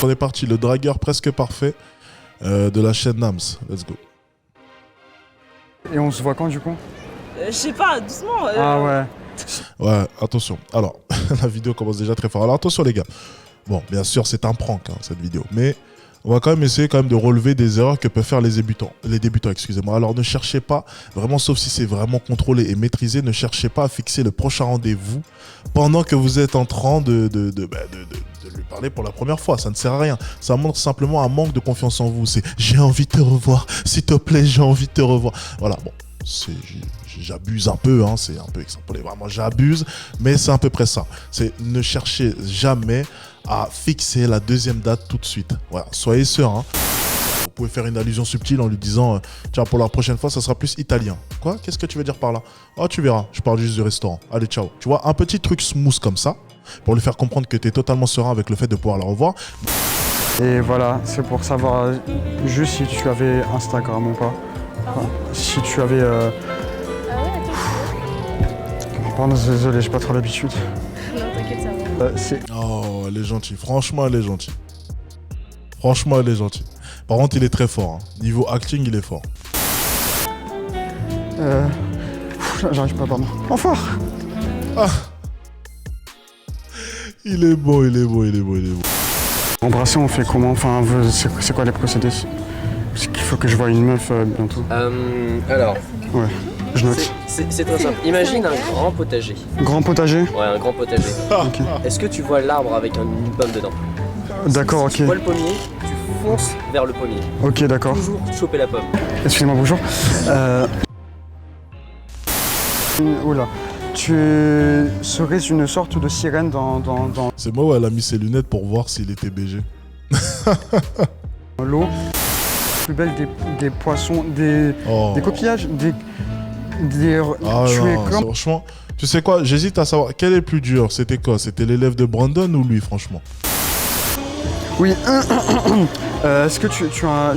on est parti. Le dragueur presque parfait de la chaîne Nams. Let's go. Et on se voit quand du coup? Je sais pas, doucement. Ah ouais. Ouais, attention. Alors, la vidéo commence déjà très fort. Alors attention les gars. Bon, bien sûr, c'est un prank hein, cette vidéo, mais on va quand même essayer de relever des erreurs que peuvent faire les débutants, excusez-moi. Alors ne cherchez pas, vraiment, sauf si c'est vraiment contrôlé et maîtrisé, ne cherchez pas à fixer le prochain rendez-vous pendant que vous êtes en train de lui parler pour la première fois. Ça ne sert à rien. Ça montre simplement un manque de confiance en vous. C'est j'ai envie de te revoir, s'il te plaît, j'ai envie de te revoir. Voilà, bon. J'abuse un peu, hein, c'est un peu extrapolé, vraiment j'abuse, mais c'est à peu près ça. C'est ne cherchez jamais à fixer la deuxième date tout de suite. Voilà, soyez serein. Vous pouvez faire une allusion subtile en lui disant tiens, pour la prochaine fois, ça sera plus italien. Quoi? Qu'est-ce que tu veux dire par là? Oh, tu verras, je parle juste du restaurant. Allez, ciao. Tu vois, un petit truc smooth comme ça, pour lui faire comprendre que tu es totalement serein avec le fait de pouvoir la revoir. Et voilà, c'est pour savoir juste si tu avais Instagram ou pas. Enfin, si tu avais... Pardon, désolé, j'ai pas trop l'habitude. Non, t'inquiète, ça va. Oh, elle est gentille. Franchement, elle est gentille. Franchement, elle est gentille. Par contre, il est très fort. Hein. Niveau acting, il est fort. J'arrive pas, pardon. Enfin. Ah. Il est beau, il est beau, il est beau, il est beau. Embrasser, on fait comment? Enfin, c'est quoi les procédés? Parce qu'il faut que je voie une meuf bientôt. Alors, Ouais, je note. c'est très simple. Imagine un grand potager. Grand potager? Ouais, un grand potager. Ok. Est-ce que tu vois l'arbre avec une pomme dedans? D'accord, Si tu ok. vois le pommier, tu fonces vers le pommier. Ok, d'accord. Toujours choper la pomme. Excusez-moi, bonjour. Oula. Tu serais une sorte de sirène dans C'est moi où elle a mis ses lunettes pour voir s'il était BG. l'eau. Plus belle des poissons, des coquillages, Ah tu es non, comme... franchement, tu sais quoi, j'hésite à savoir quel est le plus dur. C'était quoi? C'était l'élève de Brandon ou lui, franchement? Oui. Est-ce que tu as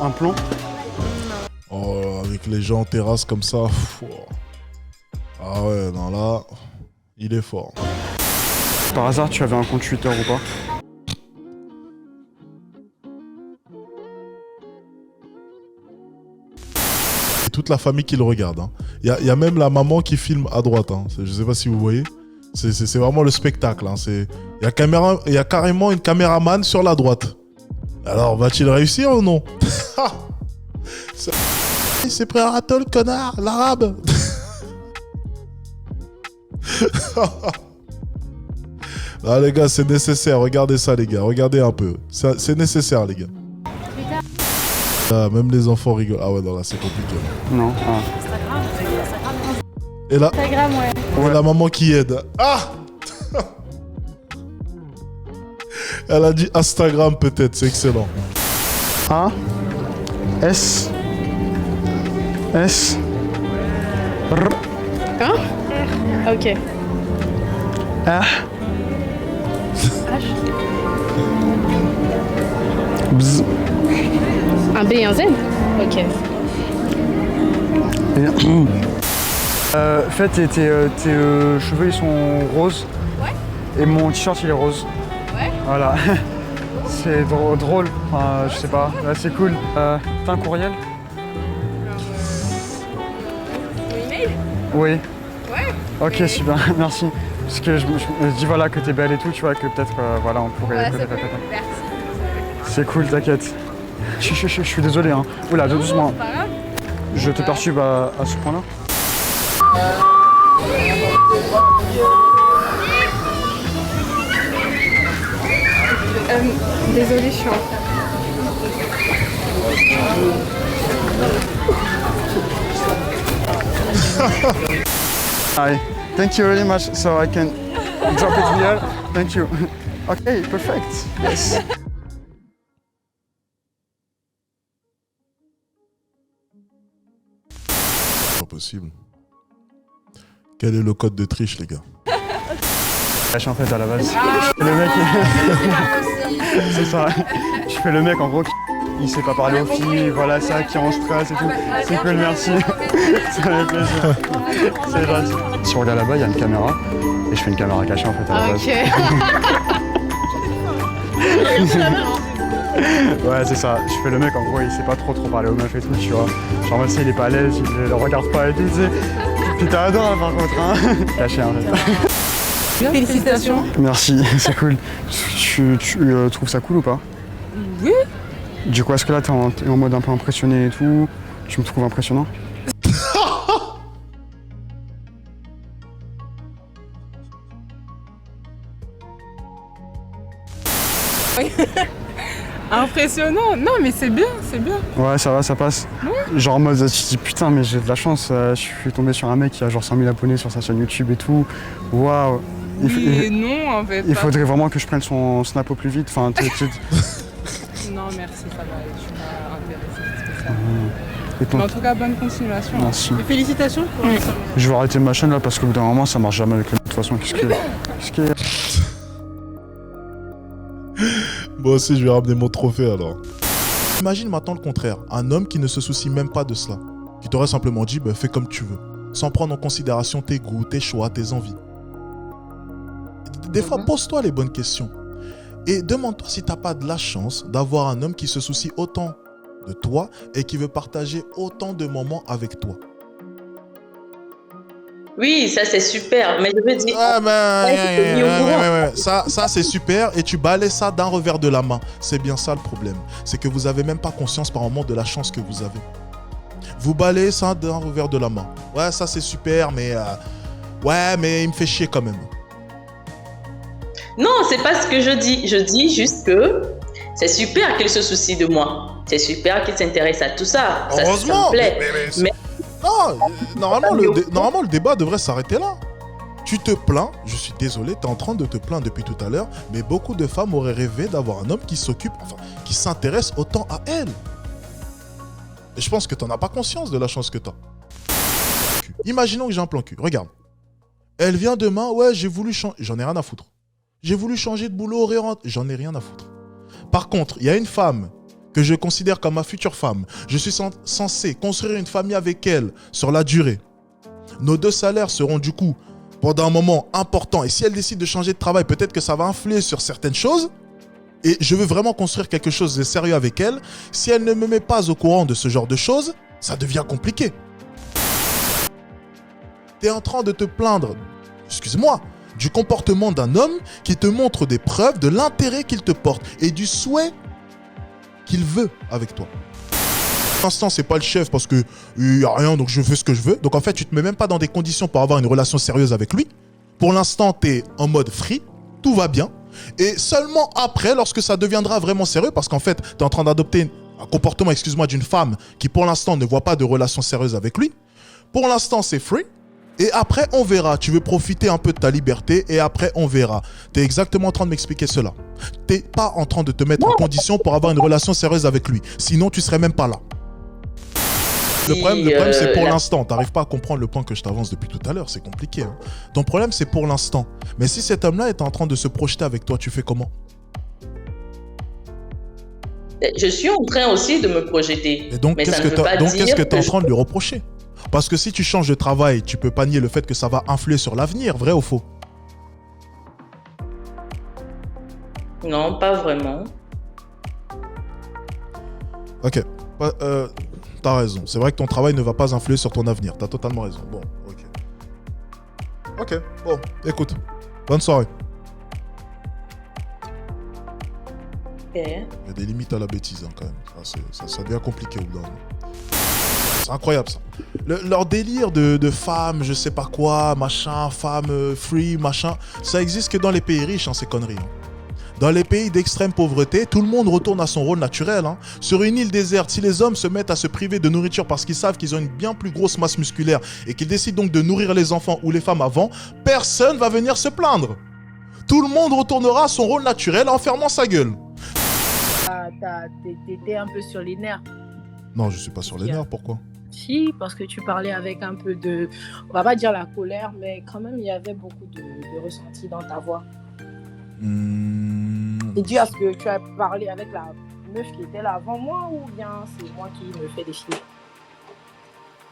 un plan? Oh, avec les gens en terrasse comme ça. Ah ouais, non là, il est fort. Par hasard, tu avais un compte Twitter ou pas? Et toute la famille qui le regarde. Hein. Il y a même la maman qui filme à droite. Hein. Je sais pas si vous voyez. C'est vraiment le spectacle. Hein. Il y a carrément une caméraman sur la droite. Alors, va-t-il réussir ou non? C'est Prératol, connard, l'arabe. Ah les gars, c'est nécessaire. Regardez ça les gars. Regardez un peu. C'est nécessaire les gars. Ah, même les enfants rigolent. Ah ouais, non là c'est compliqué. Non. Et là, Instagram, ouais. et la maman qui aide. Ah. Elle a dit Instagram peut-être. C'est excellent. A S S R Hein? Ok. R H. Bzz. Un B et un Z? Ok. Fait, tes cheveux ils sont roses. Ouais. Et mon t-shirt il est rose. Ouais. Voilà. C'est drôle. Enfin, je sais pas. Là, c'est cool. T'as un courriel? Mon email? Oui. Ouais. Ok, super. Merci. Parce que je me dis voilà que t'es belle et tout, tu vois, que peut-être voilà on pourrait. Ouais, ça peut. Merci. C'est cool, t'inquiète. Je suis désolé, hein. Oula, doucement. C'est pas grave. Je te perturbe à ce point-là. Désolée, je suis en Hi. Thank you very much. So I can drop it here. Thank you. Okay, perfect. Yes. Pas possible. Quel est le code de triche les gars? En fait à la base. Le mec, c'est ça. Je fais le mec en gros, il sait pas parler aux filles, voilà ça, qui est en stress et tout. C'est cool, merci. Ça fait plaisir. C'est gentil. Si on regarde là-bas, il y a une caméra et je fais une caméra cachée en fait à la base. Ok. Ouais, c'est ça. Je fais le mec, en gros, il sait pas trop parler aux meufs et tout, tu vois. Genre, même s'il est pas à l'aise, il le regarde pas et tout, tu sais. Puis t'as adoré, par contre, hein. Caché, en fait. Félicitations. Merci, c'est cool. Tu trouves ça cool ou pas? Oui. Du coup, est-ce que là, t'es en mode un peu impressionné et tout? Tu me trouves impressionnant? Impressionnant. Non, mais c'est bien, c'est bien. Ouais, ça va, ça passe. Ouais. Genre en mode, tu te dis putain, mais j'ai de la chance, je suis tombé sur un mec qui a genre 100 000 abonnés sur sa chaîne YouTube et tout. Waouh. Oui, non, en fait. Il faudrait vraiment que je prenne son snap au plus vite. Enfin, Non, merci, ça va. Je suis pas intéressée spécialement. Mais en tout cas, bonne continuation. Merci. Et félicitations pour Je vais arrêter ma chaîne là parce qu'au bout d'un moment, ça marche jamais avec les. De toute façon, qu'est-ce qui est... Moi aussi, je vais ramener mon trophée alors. Imagine maintenant le contraire. Un homme qui ne se soucie même pas de cela. Qui t'aurait simplement dit, bah, fais comme tu veux. Sans prendre en considération tes goûts, tes choix, tes envies. Des fois, pose-toi les bonnes questions. Et demande-toi si t'as pas de la chance d'avoir un homme qui se soucie autant de toi et qui veut partager autant de moments avec toi. Oui, ça c'est super, mais je veux dire... Ça c'est super et tu balayes ça d'un revers de la main. C'est bien ça le problème. C'est que vous n'avez même pas conscience par moment de la chance que vous avez. Vous balayez ça d'un revers de la main. Ouais, ça c'est super, mais... ouais, mais il me fait chier quand même. Non, c'est pas ce que je dis. Je dis juste que c'est super qu'il se soucie de moi. C'est super qu'il s'intéresse à tout ça. Heureusement, ça me plaît. Mais... Non, normalement, le débat devrait s'arrêter là. Tu te plains, je suis désolé, tu es en train de te plaindre depuis tout à l'heure, mais beaucoup de femmes auraient rêvé d'avoir un homme qui s'occupe, enfin, qui s'intéresse autant à elles. Et je pense que tu n'en as pas conscience de la chance que tu as. Imaginons que j'ai un plan cul, regarde. Elle vient demain, ouais, j'ai voulu changer, j'en ai rien à foutre. J'ai voulu changer de boulot, j'en ai rien à foutre. Par contre, il y a une femme que je considère comme ma future femme. Je suis censé construire une famille avec elle sur la durée. Nos deux salaires seront du coup, pendant un moment, importants. Et si elle décide de changer de travail, peut-être que ça va influer sur certaines choses. Et je veux vraiment construire quelque chose de sérieux avec elle. Si elle ne me met pas au courant de ce genre de choses, ça devient compliqué. Tu es en train de te plaindre, excuse-moi, du comportement d'un homme qui te montre des preuves de l'intérêt qu'il te porte et du souhait qu'il veut avec toi. Pour l'instant, c'est pas le chef parce que il y a rien, donc je fais ce que je veux. Donc en fait, tu te mets même pas dans des conditions pour avoir une relation sérieuse avec lui. Pour l'instant, tu es en mode free, tout va bien. Et seulement après, lorsque ça deviendra vraiment sérieux, parce qu'en fait, tu es en train d'adopter un comportement, excuse-moi, d'une femme qui pour l'instant ne voit pas de relation sérieuse avec lui. Pour l'instant, c'est free. Et après, on verra. Tu veux profiter un peu de ta liberté et après, on verra. Tu es exactement en train de m'expliquer cela. Tu n'es pas en train de te mettre en condition pour avoir une relation sérieuse avec lui. Sinon, tu ne serais même pas là. Le problème c'est pour l'instant. Tu n'arrives pas à comprendre le point que je t'avance depuis tout à l'heure. C'est compliqué. Hein. Ton problème, c'est pour l'instant. Mais si cet homme-là est en train de se projeter avec toi, tu fais comment? Je suis en train aussi de me projeter. Et donc, qu'est-ce que tu es en train de lui reprocher? Parce que si tu changes de travail, tu peux pas nier le fait que ça va influer sur l'avenir, vrai ou faux? Non, pas vraiment. Ok, t'as raison. C'est vrai que ton travail ne va pas influer sur ton avenir. T'as totalement raison. Bon, ok. Ok, bon, écoute. Bonne soirée. Ok. Il y a des limites à la bêtise hein, quand même. Ça devient compliqué au bout d'un moment. C'est incroyable ça. Leur délire de femmes, je sais pas quoi, machin, femmes free, machin, ça existe que dans les pays riches, hein, ces conneries. Hein. Dans les pays d'extrême pauvreté, tout le monde retourne à son rôle naturel. Hein. Sur une île déserte, si les hommes se mettent à se priver de nourriture parce qu'ils savent qu'ils ont une bien plus grosse masse musculaire et qu'ils décident donc de nourrir les enfants ou les femmes avant, personne va venir se plaindre. Tout le monde retournera à son rôle naturel en fermant sa gueule. T'étais un peu sur les nerfs. Non, je suis pas sur les nerfs, pourquoi? Si, parce que tu parlais avec un peu de, on va pas dire la colère, mais quand même il y avait beaucoup de ressenti dans ta voix. C'est dû à ce que tu as parlé avec la meuf qui était là avant moi ou bien c'est moi qui me fais défiler?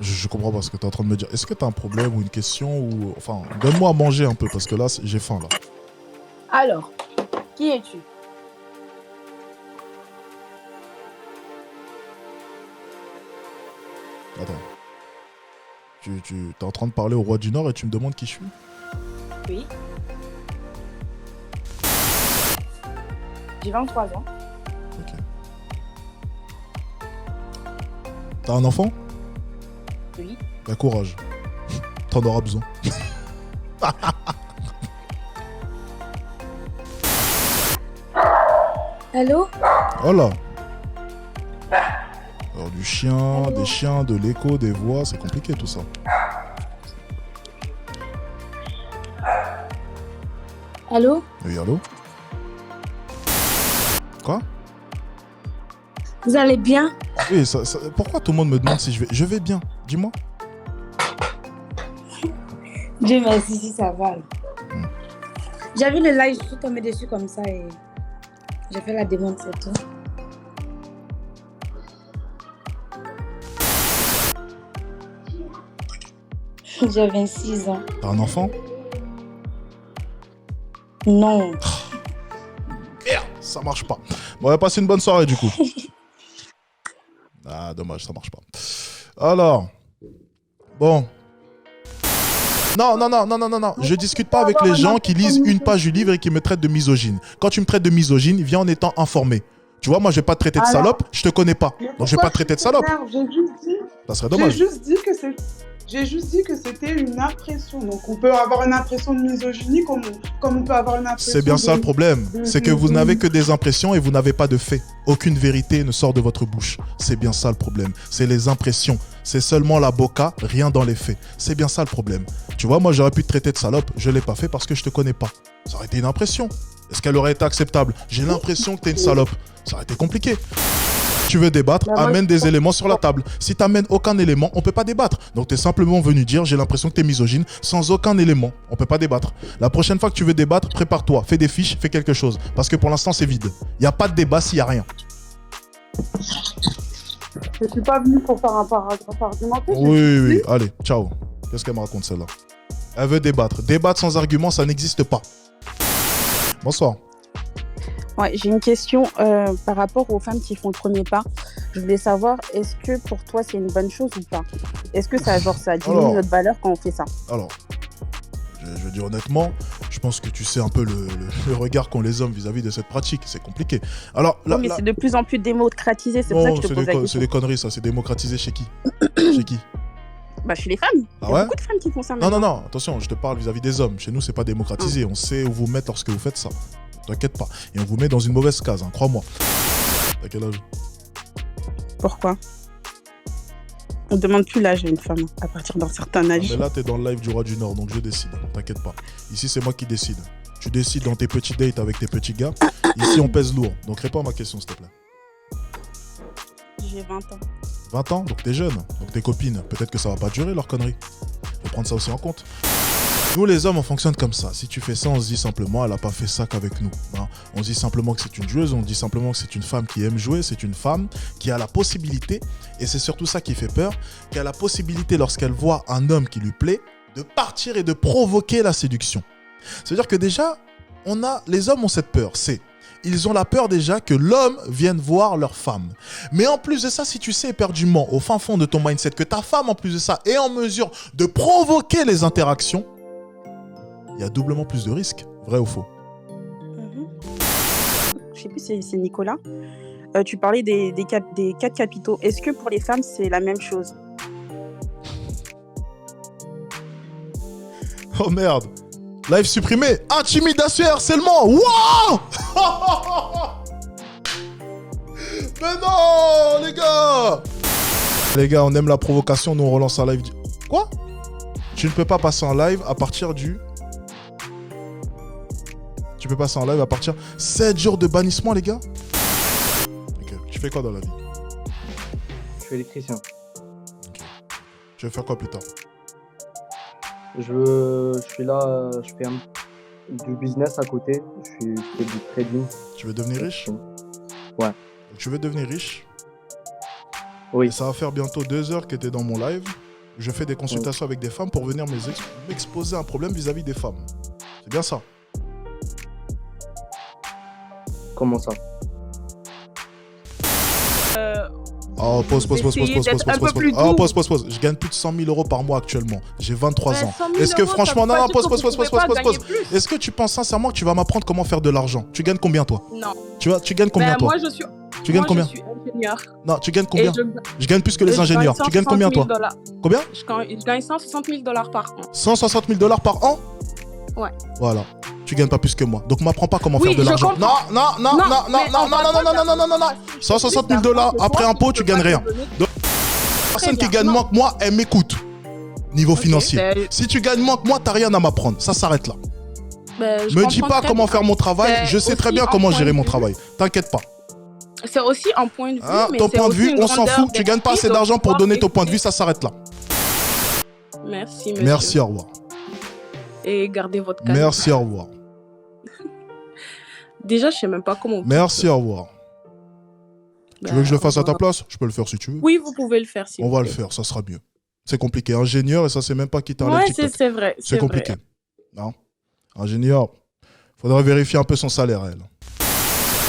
Je comprends pas ce que tu es en train de me dire. Est-ce que tu as un problème ou une question ou... Enfin, donne-moi à manger un peu parce que là, j'ai faim là. Alors, qui es-tu? Tu es en train de parler au roi du Nord et tu me demandes qui je suis? Oui. J'ai 23 ans. Ok. T'as un enfant? Oui. Bah courage. T'en auras besoin. Allô? Oh là. Alors du chien, des chiens, de l'écho, des voix, c'est compliqué tout ça. Allô? Oui, allô? Quoi? Vous allez bien? Oui, pourquoi tout le monde me demande si je vais... Je vais bien, dis-moi. Dieu merci, si ça va. J'ai vu le live, je suis tombée dessus comme ça et j'ai fait la demande, c'est tout. J'ai 26 ans. T'as un enfant? Non. Merde, ça marche pas. Bon, on va passer une bonne soirée du coup. Ah, dommage, ça marche pas. Alors, bon. Non. Je discute pas avec les gens qui lisent une page du livre et qui me traitent de misogyne. Quand tu me traites de misogyne, viens en étant informé. Tu vois, moi, je vais pas te traiter de salope, je te connais pas. Donc, je vais pas te traiter de salope. Ça serait dommage. J'ai juste dit que c'était une impression. Donc, on peut avoir une impression de misogynie comme on peut avoir une impression. C'est bien ça le problème. C'est que vous n'avez que des impressions et vous n'avez pas de faits. Aucune vérité ne sort de votre bouche. C'est bien ça le problème. C'est les impressions. C'est seulement la boca, rien dans les faits. C'est bien ça le problème. Tu vois, moi, j'aurais pu te traiter de salope. Je l'ai pas fait parce que je te connais pas. Ça aurait été une impression. Est-ce qu'elle aurait été acceptable? J'ai l'impression que t'es une salope. Ça aurait été compliqué. Tu veux débattre, amène des éléments sur la table. Si t'amènes aucun élément, on peut pas débattre. Donc t'es simplement venu dire j'ai l'impression que t'es misogyne sans aucun élément. On peut pas débattre. La prochaine fois que tu veux débattre, prépare-toi, fais des fiches, fais quelque chose. Parce que pour l'instant c'est vide. Il n'y a pas de débat s'il n'y a rien. Je suis pas venue pour faire un paragraphe argumentaire. Oui. Allez, ciao. Qu'est-ce qu'elle me raconte celle-là? Elle veut débattre. Débattre sans argument, ça n'existe pas. Bonsoir. Ouais, j'ai une question par rapport aux femmes qui font le premier pas. Je voulais savoir, est-ce que pour toi c'est une bonne chose ou pas? Est-ce que ça diminue notre valeur quand on fait ça? Alors, je veux dire honnêtement, je pense que tu sais un peu le regard qu'ont les hommes vis-à-vis de cette pratique. C'est compliqué. Alors, mais c'est de plus en plus démocratisé, c'est pour ça que je te pose la question. C'est des conneries ça, c'est démocratisé chez qui? Chez qui? Bah chez les femmes. Il y a beaucoup de femmes qui font ça maintenant. Non, attention, je te parle vis-à-vis des hommes. Chez nous, c'est pas démocratisé. On sait où vous mettre lorsque vous faites ça. T'inquiète pas. Et on vous met dans une mauvaise case, hein, crois-moi. T'as quel âge? Pourquoi? On demande plus l'âge à une femme à partir d'un certain âge. Mais là, t'es dans le live du Roi du Nord, donc je décide. T'inquiète pas. Ici, c'est moi qui décide. Tu décides dans tes petits dates avec tes petits gars. Ici, on pèse lourd. Donc réponds à ma question, s'il te plaît. J'ai 20 ans. 20 ans? Donc t'es jeune. Donc tes copines, peut-être que ça va pas durer leur connerie. Faut prendre ça aussi en compte. Nous les hommes on fonctionne comme ça. Si tu fais ça, on se dit simplement elle a pas fait ça qu'avec nous. Hein. On se dit simplement que c'est une joueuse, on dit simplement que c'est une femme qui aime jouer, c'est une femme qui a la possibilité, et c'est surtout ça qui fait peur, qui a la possibilité lorsqu'elle voit un homme qui lui plaît, de partir et de provoquer la séduction. C'est-à-dire que déjà, les hommes ont cette peur, ils ont la peur déjà que l'homme vienne voir leur femme. Mais en plus de ça, si tu sais éperdument, au fin fond de ton mindset, que ta femme en plus de ça est en mesure de provoquer les interactions, il y a doublement plus de risques, vrai ou faux? Je sais plus si c'est Nicolas. Tu parlais des 4 capitaux. Est-ce que pour les femmes, c'est la même chose? Oh merde! Live supprimé! Intimidation et harcèlement! Wouah! Mais non, les gars! Les gars, on aime la provocation, nous on relance un live. Quoi? Tu ne peux pas passer en live à partir du... Tu peux passer en live à partir 7 jours de bannissement, les gars. Ok. Tu fais quoi dans la vie? Je suis électricien. Ok. Tu veux faire quoi plus tard? Je suis là, je fais du business à côté. Je fais du trading. Tu veux devenir riche? Ouais. Donc, tu veux devenir riche? Oui. Et ça va faire bientôt 2 heures que tu es dans mon live. Je fais des consultations avec des femmes pour venir m'exposer un problème vis-à-vis des femmes. C'est bien ça? Comment ça? Oh, pause. Essayez d'être un peu plus Oh, doux. pause. Je gagne plus de 100 000 euros par mois actuellement. J'ai 23 Ouais, ans. 100 000 Est-ce que euros, ça franchement, veut non, pas non, dire que vous pouvez pas gagner plus. Est-ce que tu penses sincèrement que tu vas m'apprendre comment faire de l'argent? Tu gagnes combien, toi? Non. Tu gagnes combien, Ben, toi? moi, je suis. Tu gagnes combien? Je suis ingénieur. Non, tu gagnes combien? Et Je gagne plus que les je ingénieurs. gagne Tu gagnes combien, toi? 160 000 $. Combien? Je gagne 160 000 $ par an. 160 000 $ par an? Ouais. Voilà. Tu gagnes pas plus que moi. Donc m'apprends pas comment Oui, faire de je l'argent. Non, comprends. non, non, Non, non, non, mais non, on non, parle non, pas non, non, non, non, non. 160 000 $ après impôt, tu gagnes rien. Donc, personne qui gagne moins que moi, elle m'écoute. Niveau financier. ben- Si tu gagnes moins que moi, t'as rien à m'apprendre. Ça s'arrête là. Ben, je Me dis comprends pas très comment bien. faire mon travail. C'est Je sais très aussi bien un comment point gérer de mon vue. travail. T'inquiète pas. C'est aussi un point de vue. Hein, mais ton c'est point de aussi vue, une on s'en grandeur fout. Tu gagnes pas assez d'esprit, d'argent de pour pouvoir donner ton point de vue. écouter. Ça s'arrête là. Merci, monsieur. Merci, au revoir. Et gardez votre calme. Merci, au revoir. Déjà, je sais même pas comment. Merci, au revoir. Tu veux que je le fasse à ta revoir. place? Je peux le faire si tu veux. Oui, vous pouvez le faire. On va le faire, ça sera mieux. C'est compliqué. Ingénieur, et ça, c'est même pas qui t'enlève Ouais, TikTok. c'est vrai. C'est compliqué. Non. Ingénieur, faudrait vérifier un peu son salaire, elle.